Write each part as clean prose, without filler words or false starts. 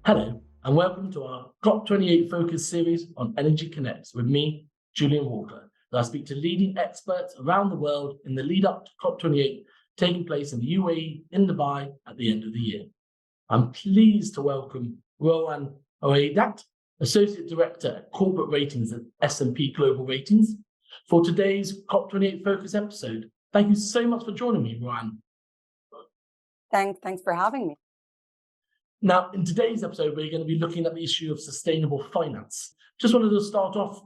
Hello, and welcome to our COP28 Focus series on Energy Connects with me, Julian Walker. I speak to leading experts around the world in the lead up to COP28 taking place in the UAE in Dubai at the end of the year. I'm pleased to welcome Rawan Oueidat, Associate Director at Corporate Ratings at S&P Global Ratings, for today's COP28 Focus episode. Thank you so much for joining me, Rawan. Thanks for having me. Now, in today's episode, we're going to be looking at the issue of sustainable finance. Just wanted to start off,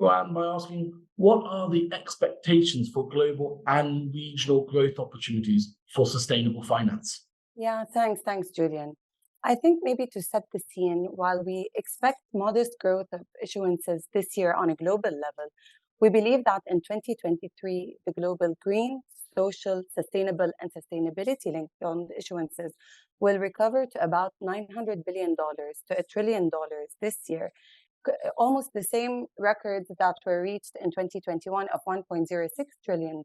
Rawan, by asking, what are the expectations for global and regional growth opportunities for sustainable finance? Yeah, thanks, Julian. I think maybe to set the scene, while we expect modest growth of issuances this year on a global level, we believe that in 2023, the global green, social, sustainable, and sustainability-linked bond issuances will recover to about $900 billion to $1 trillion this year, almost the same records that were reached in 2021 of $1.06 trillion.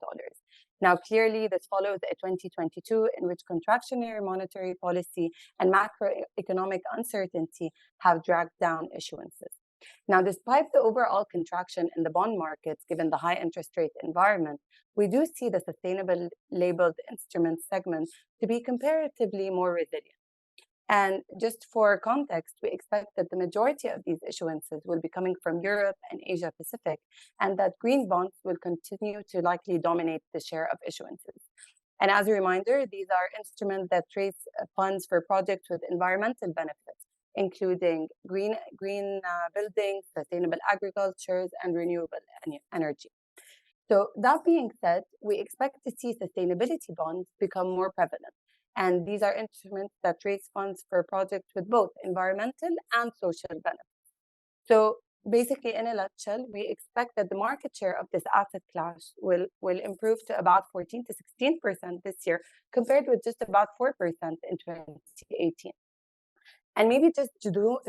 Now, clearly, this follows a 2022 in which contractionary monetary policy and macroeconomic uncertainty have dragged down issuances. Now, despite the overall contraction in the bond markets, given the high interest rate environment, we do see the sustainable labeled instrument segment to be comparatively more resilient. And just for context, we expect that the majority of these issuances will be coming from Europe and Asia Pacific, and that green bonds will continue to likely dominate the share of issuances. And as a reminder, these are instruments that raise funds for projects with environmental benefits, including green buildings, sustainable agriculture, and renewable energy. So that being said, we expect to see sustainability bonds become more prevalent. And these are instruments that raise funds for projects with both environmental and social benefits. So basically, in a nutshell, we expect that the market share of this asset class will improve to about 14 to 16% this year, compared with just about 4% in 2018. And maybe just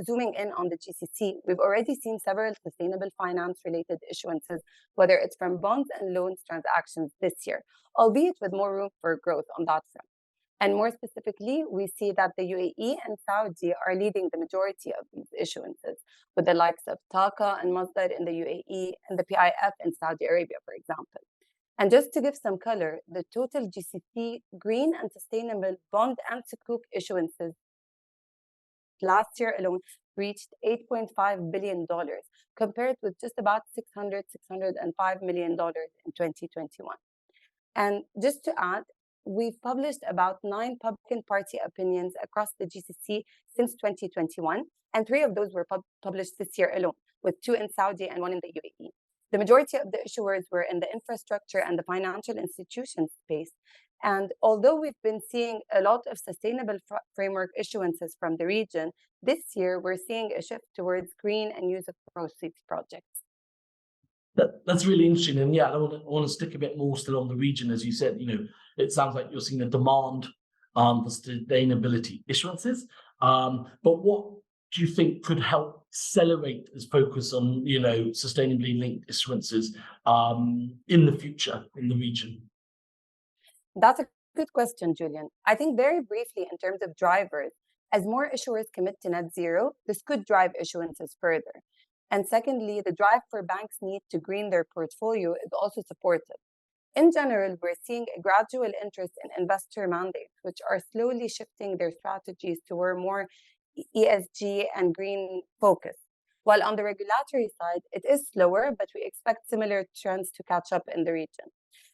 zooming in on the GCC, we've already seen several sustainable finance-related issuances, whether it's from bonds and loans transactions this year, albeit with more room for growth on that front. And more specifically, we see that the UAE and Saudi are leading the majority of these issuances, with the likes of TAQA and Masdar in the UAE and the PIF in Saudi Arabia, for example. And just to give some color, the total GCC green and sustainable bond and sukuk issuances last year alone reached $8.5 billion, compared with just about $605 million in 2021. And just to add, we've published about 9 public and party opinions across the GCC since 2021, and 3 of those were published this year alone, with 2 in Saudi and 1 in the UAE. The majority of the issuers were in the infrastructure and the financial institution space. And although we've been seeing a lot of sustainable framework issuances from the region, this year we're seeing a shift towards green and use of proceeds projects. That's really interesting. And yeah, I want to stick a bit more still on the region. As you said, it sounds like you're seeing a demand for sustainability issuances. But what do you think could help accelerate this focus on, sustainably linked issuances in the future in the region? That's a good question, Julian. I think very briefly in terms of drivers, as more issuers commit to net zero, this could drive issuances further. And secondly, the drive for banks' need to green their portfolio is also supportive. In general, we're seeing a gradual interest in investor mandates, which are slowly shifting their strategies toward more ESG and green focus. While on the regulatory side, it is slower, but we expect similar trends to catch up in the region.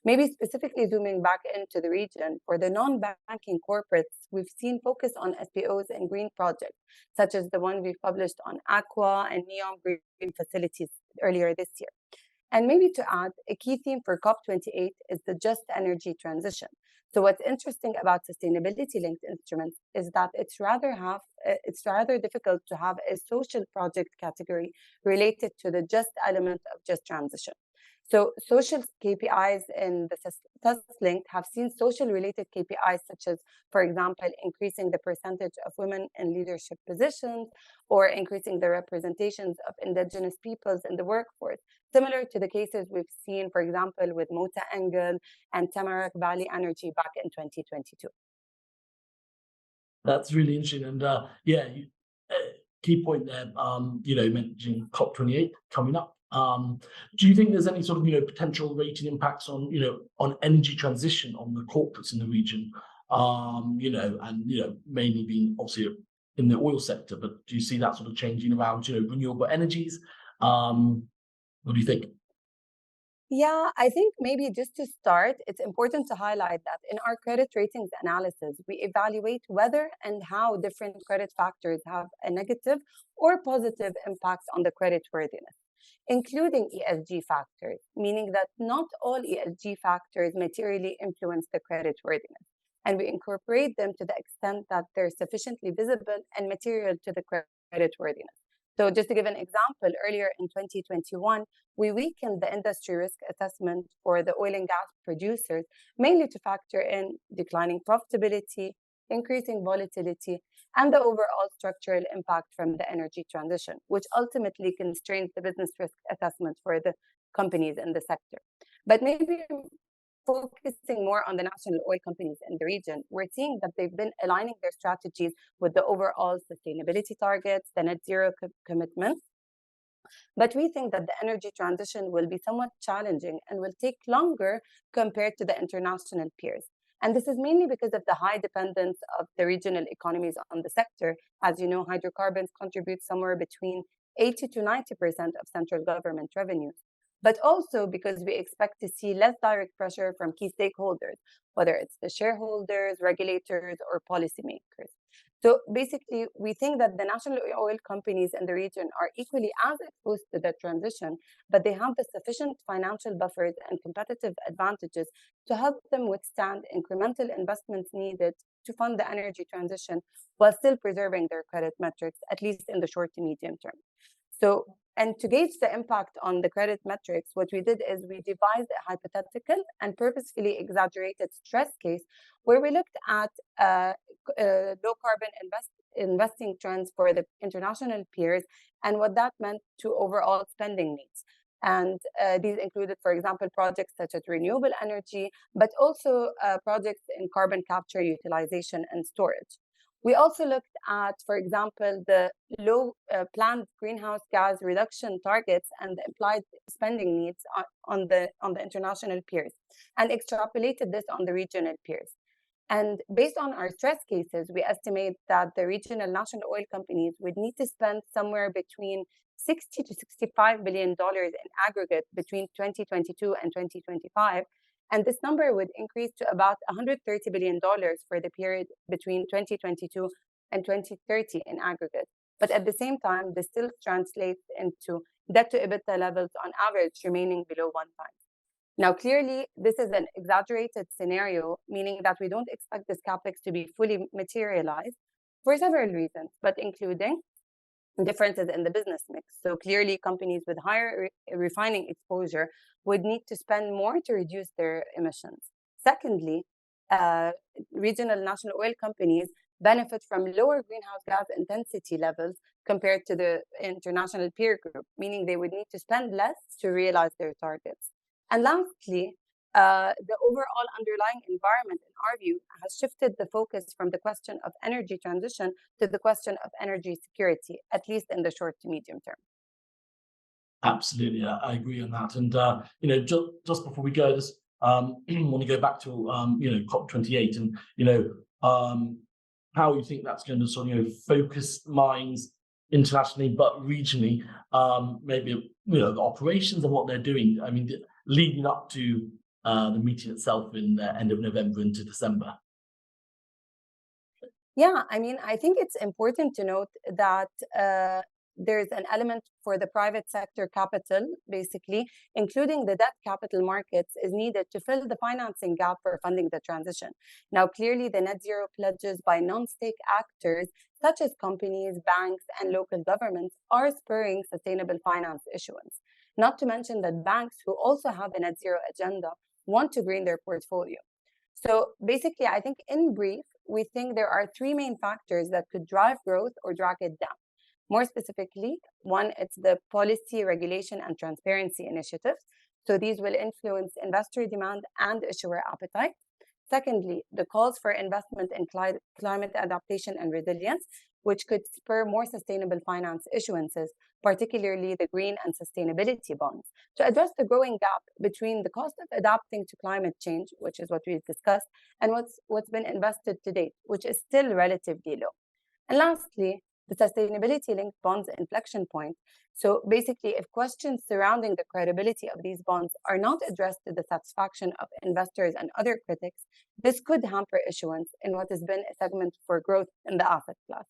Maybe specifically zooming back into the region, for the non-banking corporates, we've seen focus on SPOs and green projects, such as the one we've published on Aqua and Neom green facilities earlier this year. And maybe to add, a key theme for COP28 is the just energy transition. So what's interesting about sustainability-linked instruments is that it's rather difficult to have a social project category related to the just element of just transition. So social KPIs in the SUS-linked have seen social-related KPIs such as, for example, increasing the percentage of women in leadership positions or increasing the representations of indigenous peoples in the workforce, similar to the cases we've seen, for example, with Mota Engel and Tamarack Valley Energy back in 2022. That's really interesting. And key point there, mentioning COP28 coming up. Do you think there's any sort of, potential rating impacts on, on energy transition on the corporates in the region? Mainly being obviously in the oil sector, but do you see that sort of changing around, renewable energies? What do you think? Yeah, I think maybe just to start, it's important to highlight that in our credit ratings analysis, we evaluate whether and how different credit factors have a negative or positive impact on the credit worthiness, including ESG factors, meaning that not all ESG factors materially influence the credit worthiness. And we incorporate them to the extent that they're sufficiently visible and material to the credit worthiness. So just to give an example, earlier in 2021, we weakened the industry risk assessment for the oil and gas producers, mainly to factor in declining profitability, increasing volatility, and the overall structural impact from the energy transition, which ultimately constrains the business risk assessment for the companies in the sector. But maybe focusing more on the national oil companies in the region, we're seeing that they've been aligning their strategies with the overall sustainability targets, the net zero commitments. But we think that the energy transition will be somewhat challenging and will take longer compared to the international peers. And this is mainly because of the high dependence of the regional economies on the sector. As you know, hydrocarbons contribute somewhere between 80 to 90% of central government revenues, but also because we expect to see less direct pressure from key stakeholders, whether it's the shareholders, regulators, or policymakers. So basically, we think that the national oil companies in the region are equally as exposed to the transition, but they have the sufficient financial buffers and competitive advantages to help them withstand incremental investments needed to fund the energy transition while still preserving their credit metrics, at least in the short to medium term. So, and to gauge the impact on the credit metrics, what we did is we devised a hypothetical and purposefully exaggerated stress case where we looked at low carbon investing trends for the international peers and what that meant to overall spending needs. And these included, for example, projects such as renewable energy, but also projects in carbon capture, utilization, and storage. We also looked at, for example, the low planned greenhouse gas reduction targets and the implied spending needs on the international peers, and extrapolated this on the regional peers. And based on our stress cases, we estimate that the regional national oil companies would need to spend somewhere between $60 to $65 billion in aggregate between 2022 and 2025. And this number would increase to about $130 billion for the period between 2022 and 2030 in aggregate. But at the same time, this still translates into debt to EBITDA levels on average remaining below 1 time. Now, clearly, this is an exaggerated scenario, meaning that we don't expect this capex to be fully materialized for several reasons, but including differences in the business mix. So clearly, companies with higher refining exposure would need to spend more to reduce their emissions. Secondly, regional national oil companies benefit from lower greenhouse gas intensity levels compared to the international peer group, meaning they would need to spend less to realize their targets. And lastly, the overall underlying environment, in our view, has shifted the focus from the question of energy transition to the question of energy security, at least in the short to medium term. Absolutely, I agree on that. And just before we go, just want to go back to COP28 and how you think that's going to sort of focus minds internationally, but regionally, maybe the operations and what they're doing. I mean, leading up to the meeting itself in the end of November into December. Yeah, I mean, I think it's important to note that there's an element for the private sector capital, basically, including the debt capital markets, is needed to fill the financing gap for funding the transition. Now, clearly, the net zero pledges by non-state actors, such as companies, banks, and local governments, are spurring sustainable finance issuance. Not to mention that banks who also have a net zero agenda want to green their portfolio. So basically, I think in brief, we think there are three main factors that could drive growth or drag it down. More specifically, one, it's the policy, regulation, and transparency initiatives. So these will influence investor demand and issuer appetite. Secondly, the calls for investment in climate adaptation and resilience, which could spur more sustainable finance issuances, particularly the green and sustainability bonds, to address the growing gap between the cost of adapting to climate change, which is what we've discussed, and what's been invested to date, which is still relatively low. And lastly, the sustainability-linked bonds inflection point. So basically, if questions surrounding the credibility of these bonds are not addressed to the satisfaction of investors and other critics, this could hamper issuance in what has been a segment for growth in the asset class.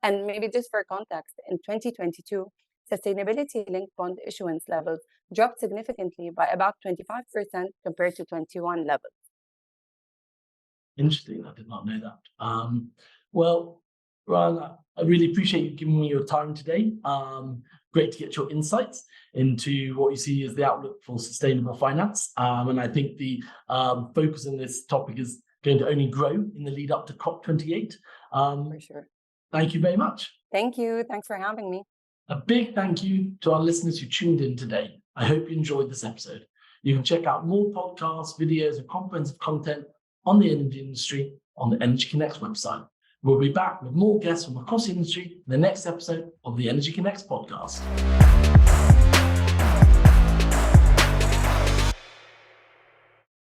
And maybe just for context, in 2022, sustainability-linked bond issuance levels dropped significantly by about 25% compared to 21 levels. Interesting. I did not know that. Well, Rawan, I really appreciate you giving me your time today. Great to get your insights into what you see as the outlook for sustainable finance. And I think the focus on this topic is going to only grow in the lead up to COP28. For sure. Thank you very much. Thank you. Thanks for having me. A big thank you to our listeners who tuned in today. I hope you enjoyed this episode. You can check out more podcasts, videos, and comprehensive content on the energy industry on the Energy Connects website. We'll be back with more guests from across the industry in the next episode of the Energy Connects podcast.